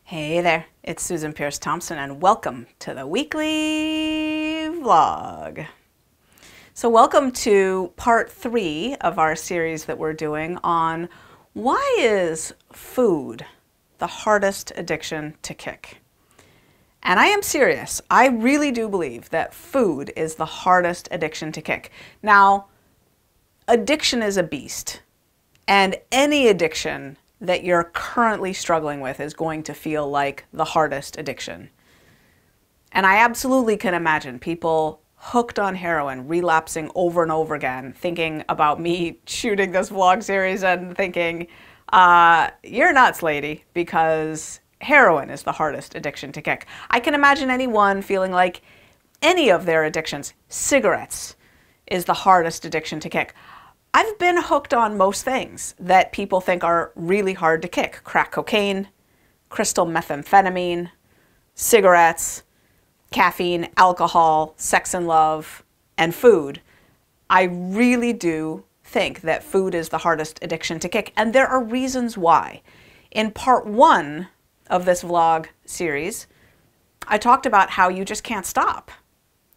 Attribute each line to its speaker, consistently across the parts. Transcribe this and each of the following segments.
Speaker 1: Hey there, it's Susan Pierce Thompson and welcome to the weekly vlog. So welcome to part 3 of our series that we're doing on why is food the hardest addiction to kick? And I am serious. I really do believe that food is the hardest addiction to kick. Now, addiction is a beast, and any addiction that you're currently struggling with is going to feel like the hardest addiction. And I absolutely can imagine people hooked on heroin relapsing over and over again, thinking about me shooting this vlog series and thinking, you're nuts, lady, because heroin is the hardest addiction to kick. I can imagine anyone feeling like any of their addictions, cigarettes, is the hardest addiction to kick. I've been hooked on most things that people think are really hard to kick. Crack cocaine, crystal methamphetamine, cigarettes, caffeine, alcohol, sex and love, and food. I really do think that food is the hardest addiction to kick, and there are reasons why. In part 1 of this vlog series, I talked about how you just can't stop.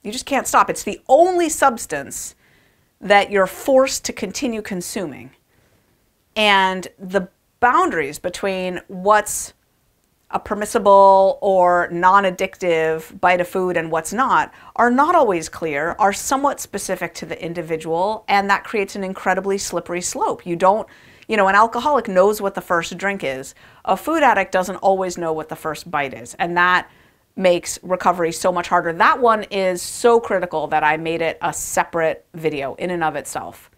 Speaker 1: You just can't stop. It's the only substance that you're forced to continue consuming. And the boundaries between what's a permissible or non-addictive bite of food and what's not are not always clear, are somewhat specific to the individual, and that creates an incredibly slippery slope. You don't, an alcoholic knows what the first drink is. A food addict doesn't always know what the first bite is, and that makes recovery so much harder. That one is so critical that I made it a separate video in and of itself.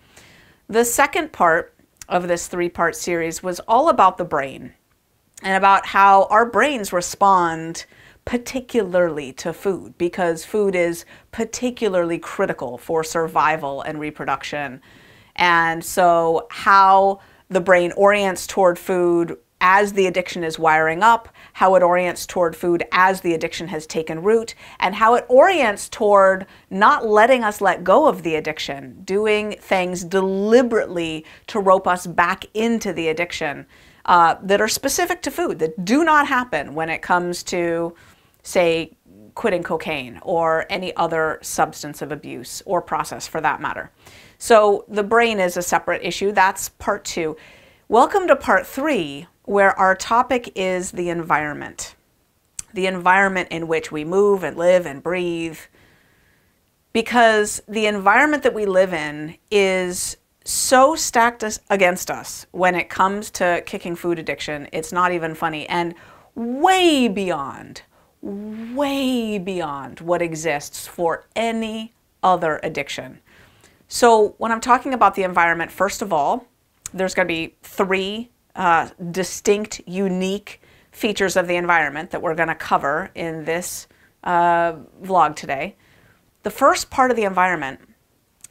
Speaker 1: The second part of this 3-part series was all about the brain and about how our brains respond particularly to food, because food is particularly critical for survival and reproduction. And so how the brain orients toward food as the addiction is wiring up, how it orients toward food as the addiction has taken root, and how it orients toward not letting us let go of the addiction, doing things deliberately to rope us back into the addiction that are specific to food, that do not happen when it comes to, say, quitting cocaine or any other substance of abuse or process for that matter. So the brain is a separate issue. That's part 2. Welcome to part 3, where our topic is the environment in which we move and live and breathe, because the environment that we live in is so stacked against us when it comes to kicking food addiction. It's not even funny, and way beyond what exists for any other addiction. So when I'm talking about the environment, first of all, there's going to be 3 distinct, unique features of the environment that we're going to cover in this vlog today. The first part of the environment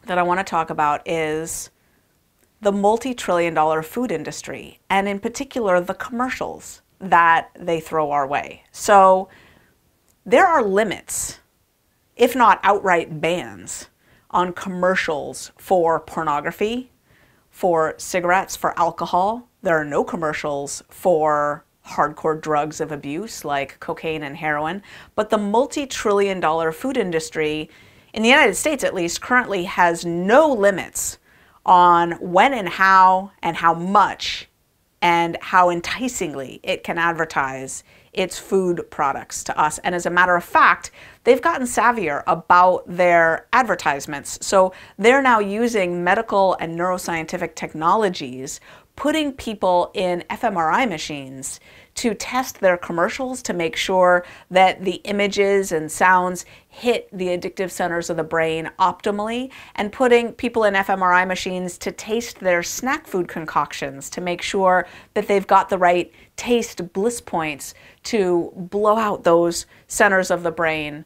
Speaker 1: that I want to talk about is the multi-trillion-dollar food industry, and in particular the commercials that they throw our way. So there are limits, if not outright bans, on commercials for pornography, for cigarettes, for alcohol. There are no commercials for hardcore drugs of abuse like cocaine and heroin, but the multi-trillion-dollar food industry, in the United States at least, currently has no limits on when and how much and how enticingly it can advertise its food products to us. And as a matter of fact, they've gotten savvier about their advertisements. So they're now using medical and neuroscientific technologies, putting people in fMRI machines to test their commercials to make sure that the images and sounds hit the addictive centers of the brain optimally, and putting people in fMRI machines to taste their snack food concoctions to make sure that they've got the right taste bliss points to blow out those centers of the brain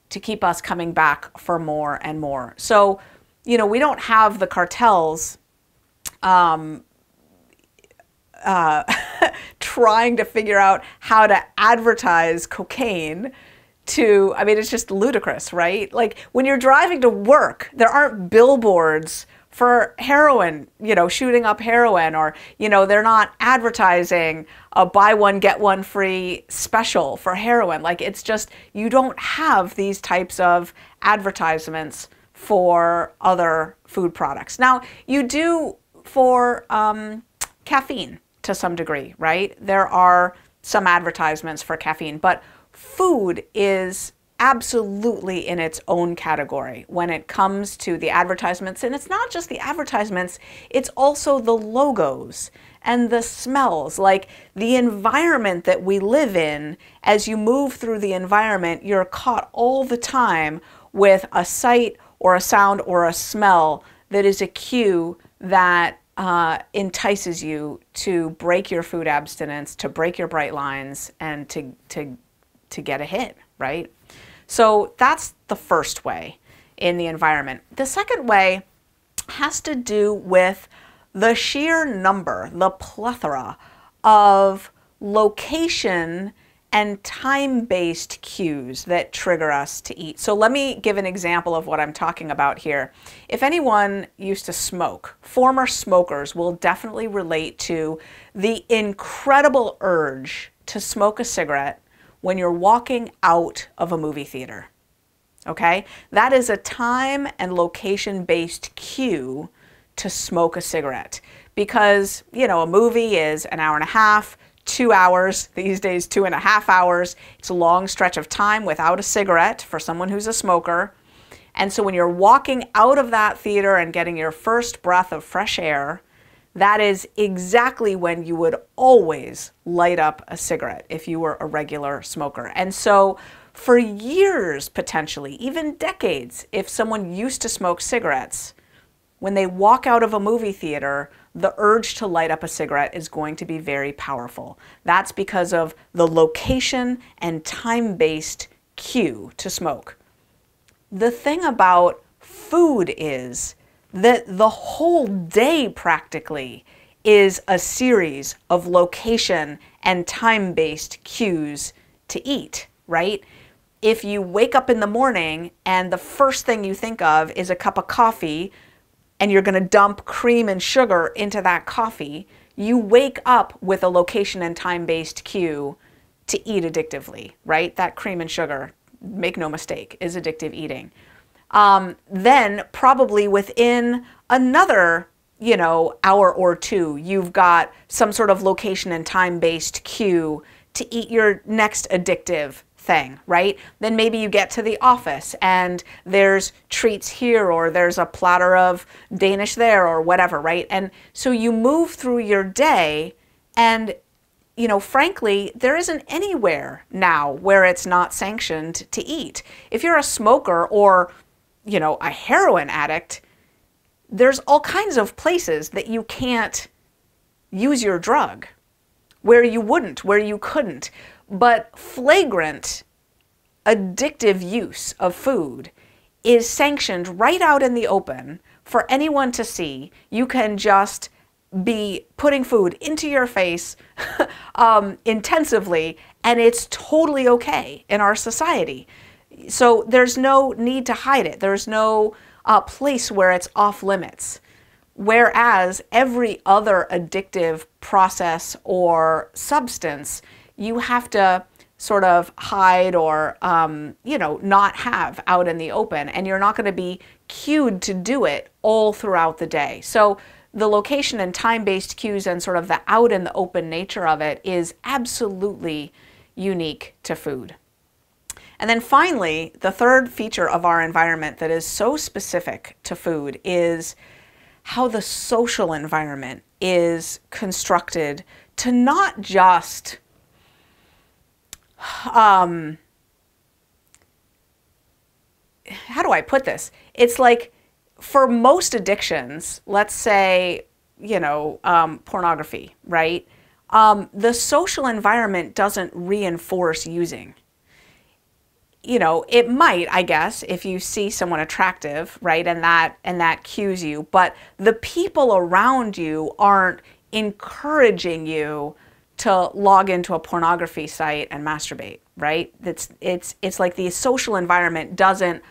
Speaker 1: to keep us coming back for more and more. So, we don't have the cartels trying to figure out how to advertise cocaine to, it's just ludicrous, right? Like when you're driving to work, there aren't billboards for heroin, shooting up heroin, or, they're not advertising a buy one, get one free special for heroin. Like, it's just, you don't have these types of advertisements for other food products. Now, you do for caffeine to some degree, right? There are some advertisements for caffeine, but food is absolutely in its own category when it comes to the advertisements. And it's not just the advertisements, it's also the logos and the smells, like the environment that we live in. As you move through the environment, you're caught all the time with a sight or a sound or a smell that is a cue that entices you to break your food abstinence, to break your bright lines, and to get a hit, right? So that's the first way in the environment. The second way has to do with the sheer number, the plethora of location and time-based cues that trigger us to eat. So let me give an example of what I'm talking about here. If anyone used to smoke, former smokers will definitely relate to the incredible urge to smoke a cigarette when you're walking out of a movie theater, okay? That is a time and location-based cue to smoke a cigarette, because, a movie is an hour and a half, 2 hours, these days 2.5 hours. It's a long stretch of time without a cigarette for someone who's a smoker. And so when you're walking out of that theater and getting your first breath of fresh air, that is exactly when you would always light up a cigarette if you were a regular smoker. And so for years, potentially, even decades, if someone used to smoke cigarettes, when they walk out of a movie theater, the urge to light up a cigarette is going to be very powerful. That's because of the location and time-based cue to smoke. The thing about food is that the whole day practically is a series of location and time-based cues to eat, right? If you wake up in the morning and the first thing you think of is a cup of coffee, and you're going to dump cream and sugar into that coffee, you wake up with a location and time-based cue to eat addictively, right? That cream and sugar, make no mistake, is addictive eating. Then probably within another, hour or two, you've got some sort of location and time-based cue to eat your next addictive thing, right? Then maybe you get to the office and there's treats here, or there's a platter of Danish there, or whatever, right? And so you move through your day, and frankly, there isn't anywhere now where it's not sanctioned to eat. If you're a smoker or, a heroin addict, there's all kinds of places that you can't use your drug, where you wouldn't, where you couldn't. But flagrant addictive use of food is sanctioned right out in the open for anyone to see. You can just be putting food into your face intensively, and it's totally okay in our society. So there's no need to hide it. There's no place where it's off limits. Whereas every other addictive process or substance, you have to sort of hide or, not have out in the open, and you're not going to be cued to do it all throughout the day. So the location and time-based cues and sort of the out in the open nature of it is absolutely unique to food. And then finally, the third feature of our environment that is so specific to food is how the social environment is constructed to not just how do I put this? It's like, for most addictions, let's say, pornography, right? The social environment doesn't reinforce using. It might, I guess, if you see someone attractive, right, and that cues you, but the people around you aren't encouraging you to log into a pornography site and masturbate, right? It's like the social environment doesn't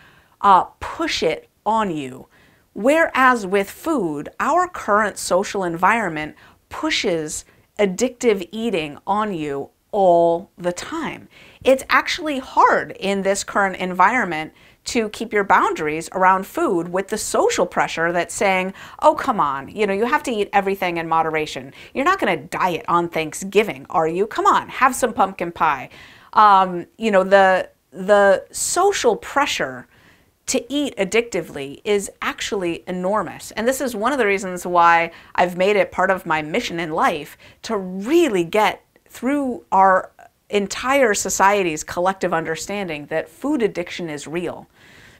Speaker 1: push it on you. Whereas with food, our current social environment pushes addictive eating on you all the time. It's actually hard in this current environment to keep your boundaries around food with the social pressure that's saying, oh, come on, you have to eat everything in moderation. You're not going to diet on Thanksgiving, are you? Come on, have some pumpkin pie. The social pressure to eat addictively is actually enormous. And this is one of the reasons why I've made it part of my mission in life to really get through our entire society's collective understanding that food addiction is real.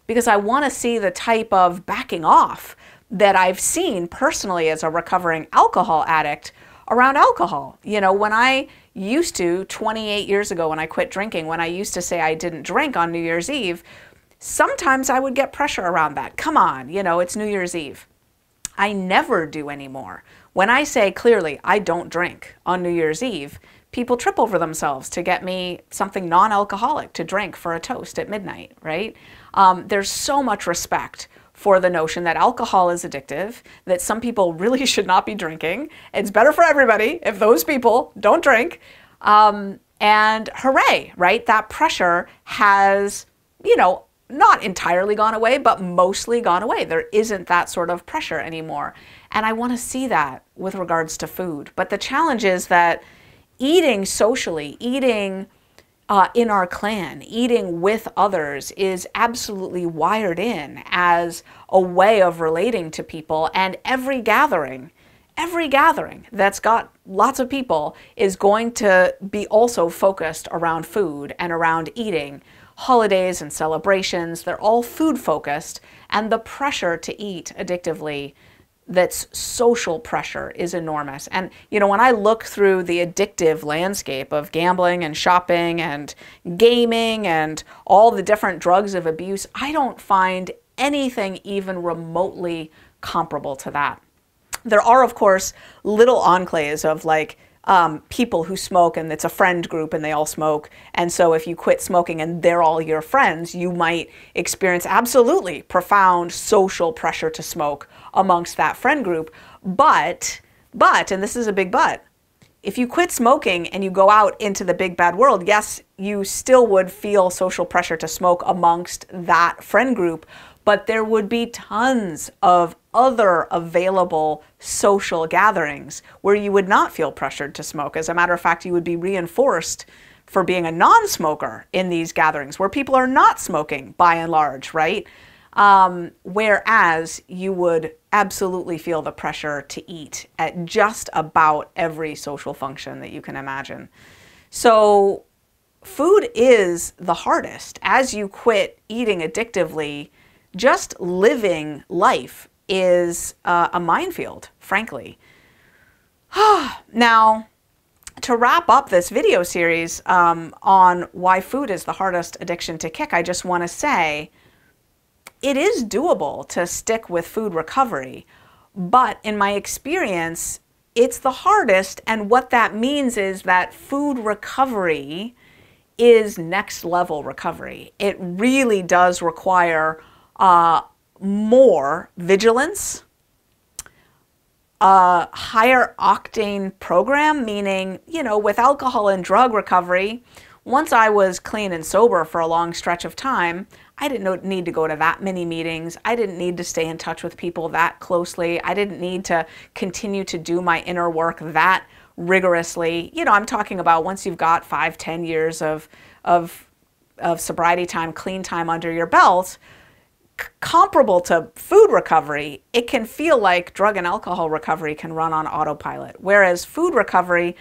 Speaker 1: Because I want to see the type of backing off that I've seen personally as a recovering alcohol addict around alcohol. When I used to, 28 years ago when I quit drinking, when I used to say I didn't drink on New Year's Eve, sometimes I would get pressure around that. Come on, it's New Year's Eve. I never do anymore. When I say clearly I don't drink on New Year's Eve, people trip over themselves to get me something non-alcoholic to drink for a toast at midnight, right? There's so much respect for the notion that alcohol is addictive, that some people really should not be drinking. It's better for everybody if those people don't drink. And hooray, right? That pressure has, not entirely gone away, but mostly gone away. There isn't that sort of pressure anymore. And I want to see that with regards to food. But the challenge is that eating socially, eating in our clan, eating with others is absolutely wired in as a way of relating to people. And every gathering that's got lots of people is going to be also focused around food and around eating. Holidays and celebrations, they're all food focused, and the pressure to eat addictively, that's social pressure, is enormous. And when I look through the addictive landscape of gambling and shopping and gaming and all the different drugs of abuse, I don't find anything even remotely comparable to that. There are, of course, little enclaves of people who smoke, and it's a friend group and they all smoke. And so if you quit smoking and they're all your friends, you might experience absolutely profound social pressure to smoke amongst that friend group. But, and this is a big but, if you quit smoking and you go out into the big bad world, yes, you still would feel social pressure to smoke amongst that friend group, but there would be tons of other available social gatherings where you would not feel pressured to smoke. As a matter of fact, you would be reinforced for being a non-smoker in these gatherings where people are not smoking by and large, right? Whereas you would absolutely feel the pressure to eat at just about every social function that you can imagine. So food is the hardest. As you quit eating addictively, just living life is a minefield, frankly. Now, to wrap up this video series on why food is the hardest addiction to kick, I just want to say it is doable to stick with food recovery, but in my experience, it's the hardest, and what that means is that food recovery is next level recovery. It really does require more vigilance, a higher octane program, meaning, with alcohol and drug recovery, once I was clean and sober for a long stretch of time, I didn't need to go to that many meetings. I didn't need to stay in touch with people that closely. I didn't need to continue to do my inner work that rigorously. I'm talking about once you've got 5-10 years of sobriety time, clean time under your belt, comparable to food recovery, it can feel like drug and alcohol recovery can run on autopilot, whereas food recovery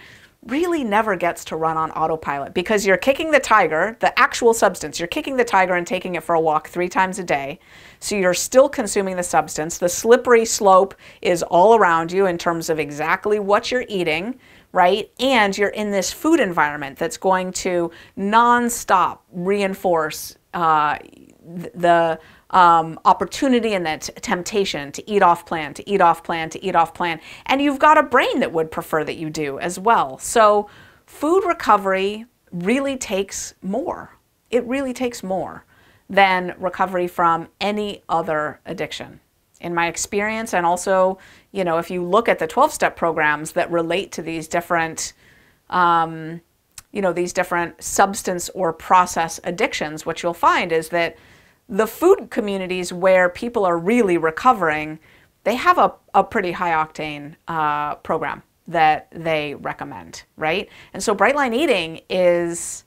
Speaker 1: really never gets to run on autopilot because you're kicking the tiger, the actual substance, you're kicking the tiger and taking it for a walk 3 times a day. So you're still consuming the substance. The slippery slope is all around you in terms of exactly what you're eating, right? And you're in this food environment that's going to nonstop reinforce the opportunity and that temptation to eat off plan, to eat off plan, to eat off plan. And you've got a brain that would prefer that you do as well. So food recovery really takes more. It really takes more than recovery from any other addiction. in my experience, and also, you know, if you look at the 12-step programs that relate to these different, you know, these different substance or process addictions, what you'll find is that the food communities where people are really recovering, they have a pretty high octane program that they recommend, right? And so Bright Line Eating is,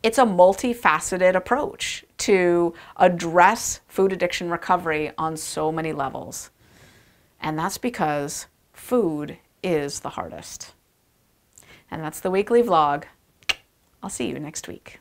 Speaker 1: it's a multifaceted approach to address food addiction recovery on so many levels. And that's because food is the hardest. And that's the weekly vlog. I'll see you next week.